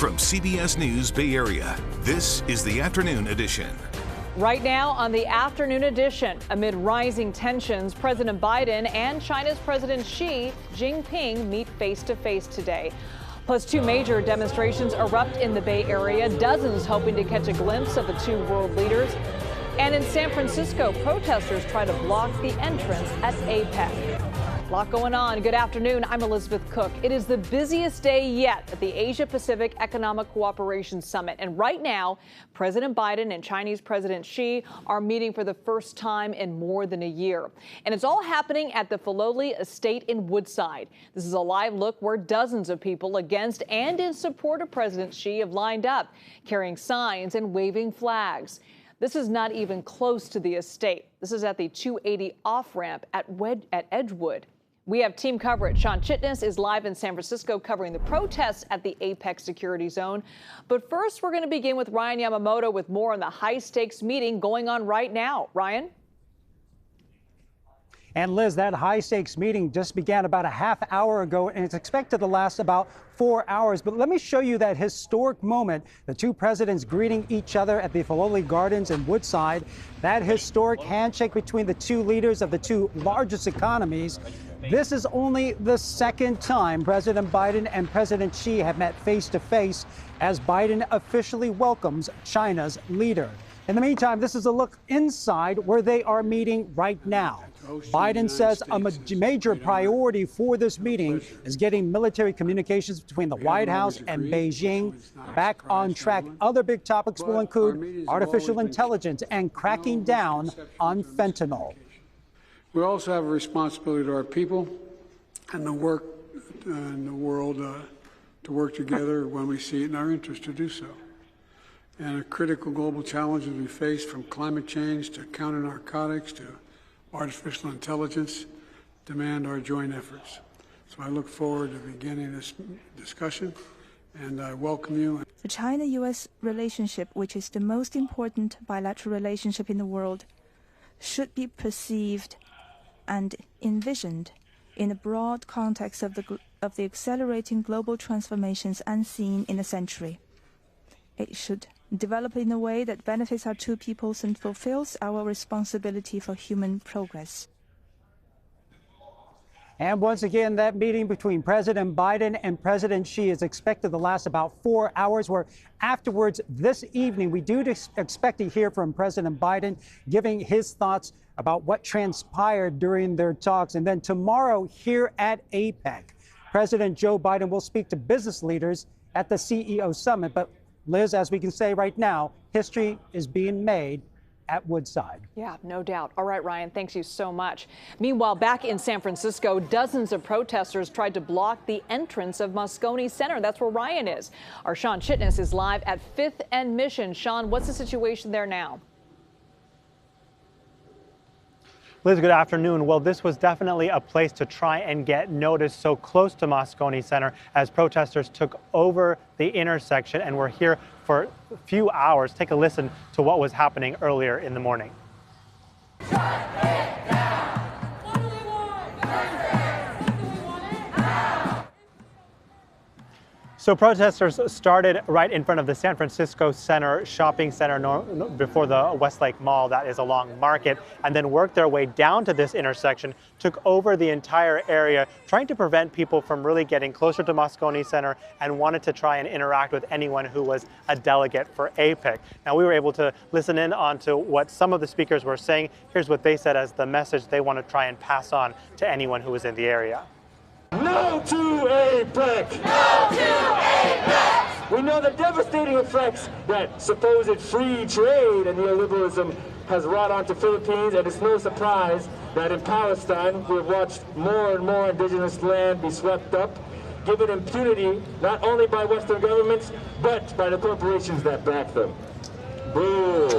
From CBS News Bay Area, this is the Afternoon Edition. Right now on the Afternoon Edition, amid rising tensions, President Biden and China's President Xi Jinping meet face-to-face today. Plus, two major demonstrations erupt in the Bay Area, dozens hoping to catch a glimpse of the two world leaders. And in San Francisco, protesters try to block the entrance at APEC. A lot going on. Good afternoon. I'm Elizabeth Cook. It is the busiest day yet at the Asia-Pacific Economic Cooperation Summit. And right now, President Biden and Chinese President Xi are meeting for the first time in more than a year. And it's all happening at the Filoli Estate in Woodside. This is a live look where dozens of people against and in support of President Xi have lined up, carrying signs and waving flags. This is not even close to the estate. This is at the 280 off-ramp at Edgewood. We have team coverage. Sean Chitnis is live in San Francisco covering the protests at the APEC security zone. But first, we're going to begin with Ryan Yamamoto with more on the high-stakes meeting going on right now. Ryan? And Liz, that high-stakes meeting just began about a half hour ago, and it's expected to last about 4 hours. But let me show you that historic moment, the two presidents greeting each other at the Filoli Gardens in Woodside, that historic handshake between the two leaders of the two largest economies. This is only the second time President Biden and President Xi have met face-to-face as Biden officially welcomes China's leader. In the meantime, this is a look inside where they are meeting right now. Biden says a major priority for this meeting is getting military communications between the White House and Beijing back on track. Other big topics will include artificial intelligence and cracking down on fentanyl. We also have a responsibility to our people and the work in the world to work together when we see it in our interest to do so. And a critical global challenges we face, from climate change to counter-narcotics to artificial intelligence, demand our joint efforts. So I look forward to beginning this discussion, and I welcome you. The China-U.S. relationship, which is the most important bilateral relationship in the world, should be perceived and envisioned in a broad context of the accelerating global transformations unseen in a century. It should develop in a way that benefits our two peoples and fulfills our responsibility for human progress. And once again, that meeting between President Biden and President Xi is expected to last about 4 hours, where afterwards this evening we do expect to hear from President Biden giving his thoughts about what transpired during their talks. And then tomorrow here at APEC, President Joe Biden will speak to business leaders at the CEO Summit. But Liz, as we can say right now, history is being made at Woodside. Yeah, no doubt. All right, Ryan, thanks you so much. Meanwhile, back in San Francisco, dozens of protesters tried to block the entrance of Moscone Center. That's where Ryan is. Our Sean Chitnis is live at 5th and Mission. Sean, what's the situation there now? Liz, good afternoon. Well, this was definitely a place to try and get noticed, so close to Moscone Center, as protesters took over the intersection and were here for a few hours. Take a listen to what was happening earlier in the morning. So protesters started right in front of the San Francisco Center shopping center before the Westlake Mall, that is along Market, and then worked their way down to this intersection, took over the entire area, trying to prevent people from really getting closer to Moscone Center, and wanted to try and interact with anyone who was a delegate for APEC. Now, we were able to listen in onto what some of the speakers were saying. Here's what they said as the message they want to try and pass on to anyone who was in the area. No to APEC! No to APEC! We know the devastating effects that supposed free trade and neoliberalism has wrought onto Philippines, and it's no surprise that in Palestine we have watched more and more indigenous land be swept up, given impunity not only by Western governments, but by the corporations that back them. Boo!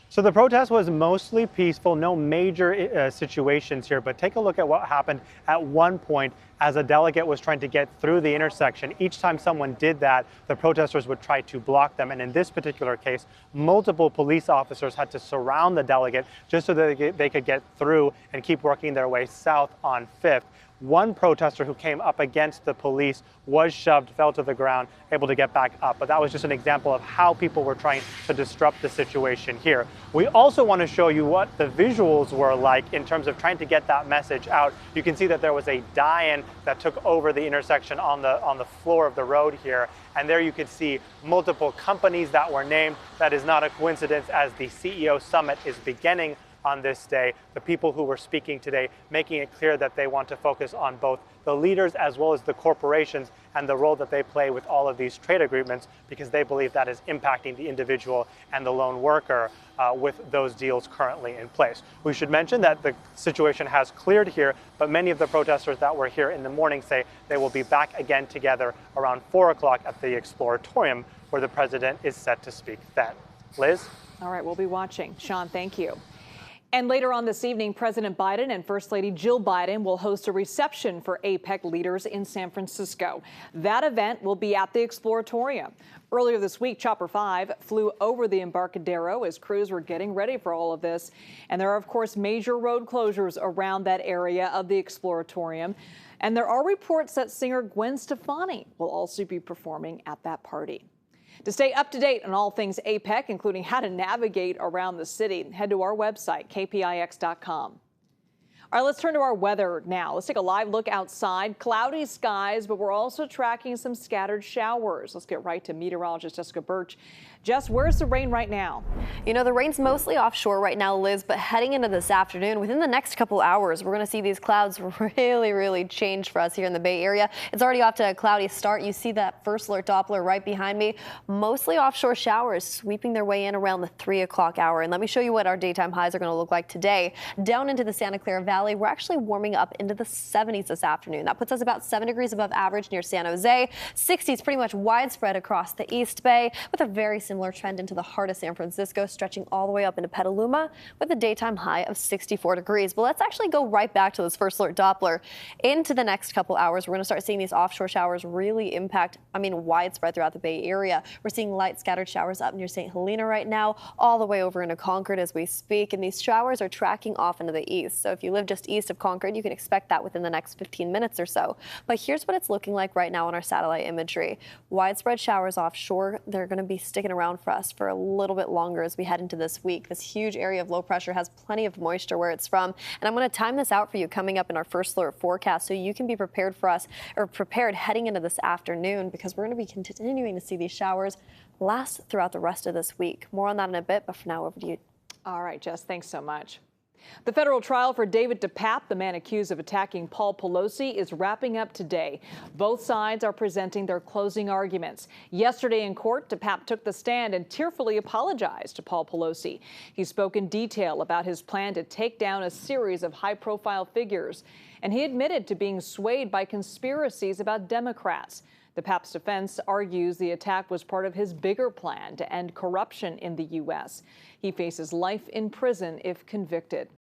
So the protest was mostly peaceful, no major situations here, but take a look at what happened at one point As a delegate was trying to get through the intersection, each time someone did that, the protesters would try to block them. And in this particular case, multiple police officers had to surround the delegate just so that they could get through and keep working their way south on 5th. One protester who came up against the police was shoved, fell to the ground, able to get back up. But that was just an example of how people were trying to disrupt the situation here. We also want to show you what the visuals were like in terms of trying to get that message out. You can see that there was a die-in that took over the intersection on the floor of the road here. And there you could see multiple companies that were named. That is not a coincidence, as the CEO Summit is beginning on this day. The people who were speaking today making it clear that they want to focus on both the leaders as well as the corporations and the role that they play with all of these trade agreements, because they believe that is impacting the individual and the lone worker with those deals currently in place. We should mention that the situation has cleared here, but many of the protesters that were here in the morning say they will be back again together around 4 o'clock at the Exploratorium, where the president is set to speak then. Liz? All right, we'll be watching. Sean, thank you. And later on this evening, President Biden and First Lady Jill Biden will host a reception for APEC leaders in San Francisco. That event will be at the Exploratorium. Earlier this week, Chopper 5 flew over the Embarcadero as crews were getting ready for all of this. And there are, of course, major road closures around that area of the Exploratorium. And there are reports that singer Gwen Stefani will also be performing at that party. To stay up to date on all things APEC, including how to navigate around the city, head to our website, KPIX.com. All right, let's turn to our weather now. Let's take a live look outside. Cloudy skies, but we're also tracking some scattered showers. Let's get right to meteorologist Jessica Birch. Jess, where's the rain right now? You know, the rain's mostly offshore right now, Liz, but heading into this afternoon, within the next couple hours, we're going to see these clouds really change for us here in the Bay Area. It's already off to a cloudy start. You see that first alert Doppler right behind me. Mostly offshore showers sweeping their way in around the 3 o'clock hour. And let me show you what our daytime highs are going to look like today. Down into the Santa Clara Valley, we're actually warming up into the 70s this afternoon. That puts us about 7 degrees above average near San Jose. 60s pretty much widespread across the East Bay, with a very similar trend into the heart of San Francisco, stretching all the way up into Petaluma with a daytime high of 64 degrees. But let's actually go right back to this first alert Doppler. Into the next couple hours, we're going to start seeing these offshore showers really impact, widespread throughout the Bay Area. We're seeing light scattered showers up near St. Helena right now, all the way over into Concord as we speak. And these showers are tracking off into the east. So if you live just east of Concord, you can expect that within the next 15 minutes or so. But here's what it's looking like right now on our satellite imagery. Widespread showers offshore. They're going to be sticking around for us for a little bit longer as we head into this week. This huge area of low pressure has plenty of moisture where it's from. And I'm going to time this out for you coming up in our first alert forecast so you can be prepared for us, or prepared heading into this afternoon, because we're going to be continuing to see these showers last throughout the rest of this week. More on that in a bit, but for now, over to you. All right, Jess, thanks so much. The federal trial for David DePape, the man accused of attacking Paul Pelosi, is wrapping up today. Both sides are presenting their closing arguments. Yesterday in court, DePape took the stand and tearfully apologized to Paul Pelosi. He spoke in detail about his plan to take down a series of high-profile figures, and he admitted to being swayed by conspiracies about Democrats. DePape's defense argues the attack was part of his bigger plan to end corruption in the U.S. He faces life in prison if convicted.